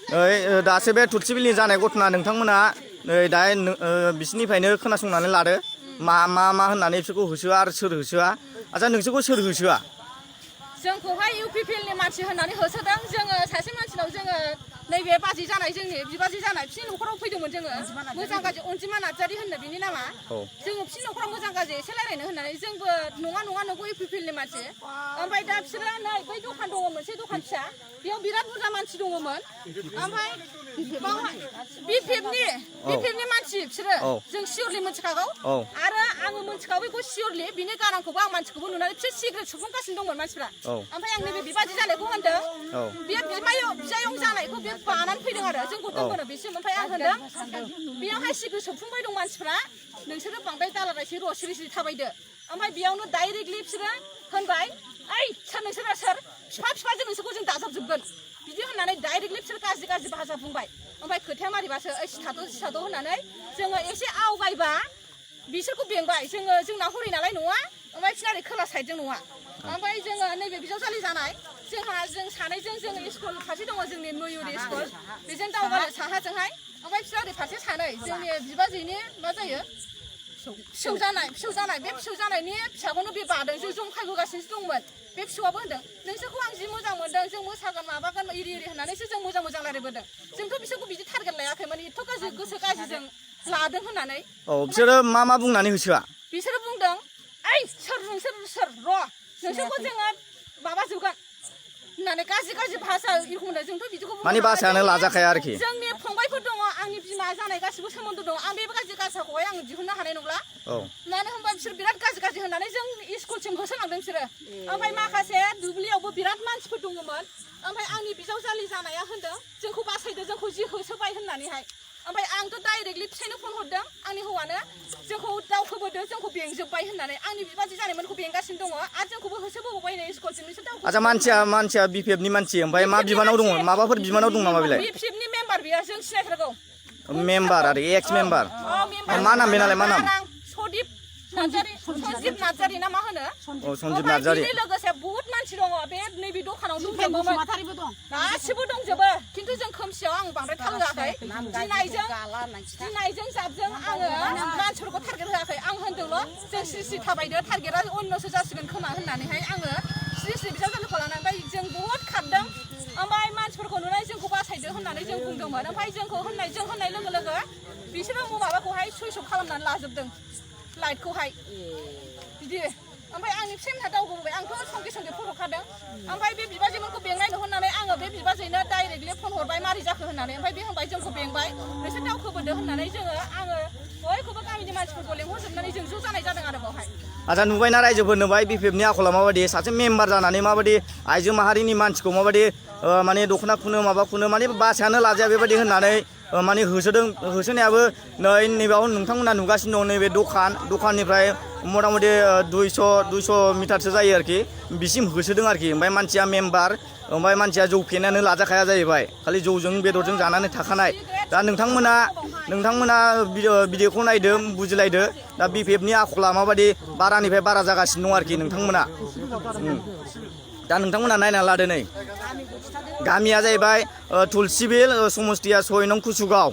दासो बे थुलसिबिलनि जानाय घटना नोंथांमोना दा बिसिनिफ्रायनो खोनासंनानै लादो मा होननानै बिसोरखौ होसोआ आरो सोर होसोआ आच्छा नोंसोरखौ सोर होसोआ जोंखौहाय इउपिपिएलनि मानसि होननानै होसोदों जोङो सासे मानसिनाव जोङो नैबे बाजै जानाय जोंनि बिबाजै जानाय बिसिनि न'खराव फैदोंमोन जोङो मोजां गाज्रि अनजिमा नार्जारि होननो बिनि नामा जोङो बिसिनि न'खराव मोजां गाज्रि एसे रायलायनो होननानै जोंबो नङा नोंखौ इउपिपिएलनि मानसि ओमफ्राय दा बिसोरो नै बै दखान दङ मोनसे दखान फिसा बेयाव बिराद बुरजा मानसि दङमोन ओमफ्राय बिपिएफनि मानसि बिसोरो जों सियरलि मिथिखागौ आरो आङो मिथिखागौ बेखौ सियरलि बिनि गारांखौबो आं मानसिखौबो नुनानै बिसोर सिगारेट सुफुंगासिनो दंमोन मानसिफ्रा ओमफ्राय आं नैबे बिबाजै जानायखौ होनदों बे बिजायं जानायखौ बे बानानै फैदों आरो जोंखौ दोनबोनो बेसिम ओमफ्राय आं होनदों बेयावहाय सिगारेट सोबफुंबाय दं मानसिफ्रा नोंसोरो बांद्राय दालारायसै र' सिरि सिरि थाबायदो ओमफ्राय बेयावनो डाइरेक्टलि बिसोरो होनबाय ओइ सोर नोंसोरा सोर बिफाजों नोंसोरखौ जों दाजाबजोबगोन बिदि होननानै डाइरेक्टलि बिसोर गाज्रि भाषा बुंबाय ओमफ्राय खोथाया मारिबासो ओइ सिथाद' होननानै जोङो एसे आवगायबा बिसोरखौ बेंबाय जोंना हरै नालाय नङा ओमफ्राय बिसोरना खोला साइडजों नङा ओमफ्राय जोङो नैबे बिजावजालि जानाय जों सानैजों जोङो स्कुल फारसे दङ जोंनि मयुरि स्कुल बेजों दावगानो साहाजोंहाय ओमफ्य बिसोर ओरै फारसे सानै जोंनि बिबाजैनि मा जायो फिसौ जानाय बे फिसौ जानायनि फिसाखौनो बे बादों जों जंखायबोगासिनोसो दंमोन बे फिसौआबो होनदों नोंसोरखौ आं जि मोजां मोनदों जों मोसागोन माबागोन इरि होननानैसो जों मोजां रायलायबोदों जोंथ' बिसोरखौ बिदि टारगेट लायाखैमोन एथ' गाज्रि गोसो गाज्रिजों लादों होननानै बिसोरो मा बुंनानै होसोआ बिसोरो बुंदों ओइ सोर नोंसोर र' नोंसोरखौ जोङो माबाजोबगोन होननानै गाज्रि भाषा होनो जोंथ' बिदिखौ माने भाषायानो लाजाखाया आरोखि जोंनि फंबायफोर दङ आंनि बिमा जानाय गासिबो सोमोन्दो दं आं बे गाज्रि भाषाखौहाय आं दिहुननो हानाय नंला मानो होनबा बिसोर बिराद गाज्रि होननानै जों स्कुलसिम होसोलांदों बिसोरो ओमफ्राय माखासे दुब्लियावबो बिराद मानसिफोर दङमोन ओमफ्राय आंनि बिजावजालि जानाया होनदों जोंखौ बासायदो जोंखौ जि होसोबाय होननानैहाय ओमफ्राय आंथ' डाइरेक्टलि फिसायनो फन हरदों आंनि हौवानो जोंखौ दावखोबोदो जोंखौ बेंजोब्बाय होननानै आंनि बिबाजै जानायमोनखौ बेंगासिनो दङ आरो जोंखौबो होसोबोबाय नै स्कुलसिम बिसोर दावखो आच्छा मानसिया बिपिएफनि मानसि ओमफ्राय मा बिबानाव दङ माबाफोर बिबानाव दं नामा बेलाय बिपिएफनि मेम्बार बियो जों सिनायथारगौ मेम्बार आरो एक्स मेम्बार मा नाम बेनालाय मा नाम सन्जिब नार्जारि ना मा होनो सन्जिब नार्जारि लोगोसे बहुत मानसि दङ बे नैबे दखानाव गासिबो दंजोबो खिन्थु जों खोमसियाव आं बांद्राय थाल होआखै गिनायजों जाबजों आङो मानसिफोरखौ टारगेट होआखै आं होनदोंल' जों सिरि थाबायदो टारगेटआ अन्यसो जासिगोन खोमा होननानैहाय आङो सिरि बिजावजालिखौ लानानै ओमफ्राय जों बहुत खारदों ओमफ्राय मानसिफोरखौ नुनानै जोंखौ बासायदो होननानै जों बुंदोंमोन ओमफ्राय जों होननाय लोगो लोगो बिसोरो माबाखौहाय सुइस अफ खालामनानै लाजोबदों लाइटखौहाय बिदि ओमफ्राय आंनि फिसायमोनहा दावगोबोबाय आंथ' संगे फट' खादों ओमफ्राय बे बिबाजैमोनखौ बेंनायनो होननानै आङो बे बिबाजैनो डाइरेक्टलि फन हरबाय मारै जाखो होननानै ओमफ्राय बे होनबाय जोंखौ बेंबाय नोंसोर दावखोबोदो होननानै आङो बयखौबो गामिनि मानसिफोरखौ लेंहरजोबनानै जों ज' जानाय जादों आरो बावहाय आच्छा नुबायना रायजोफोर नुबाय बिपिएफनि आखला माबायदि सासे मेम्बार जानानै माबायदि आइजो माहारिनि मानसिखौ माबायदि माने दख'ना खुनो माबा खुनो माने भाषायानो लाजाया बेबायदि होननानै माने होसोनायाबो नैबेयाव नोंथांमोना नुगासिनो दं नैबे दखाननिफ्राय मथा मथि 200 मिटारसो जायो आरोखि बिसिम होसोदों आरोखि ओमफ्राय मानसिया मेम्बार ओमफ्राय मानसिया जौ फेनायानो लाजाखाया जाहैबाय खालि जौजों बेदरजों जानानै थाखानाय दा नोंथांमोना भिडिअखौ नायदो बुजिलायदो दा बिपिएफनि आखला माबायदि बारानिफ्राय बारा जागासिनो दं आरोखि नोंथांमोना दा नोंथांमोना नायना लादो नै गामिया जाहैबाय तुलसिबिल समस्तिया 6 नं कुसुगाव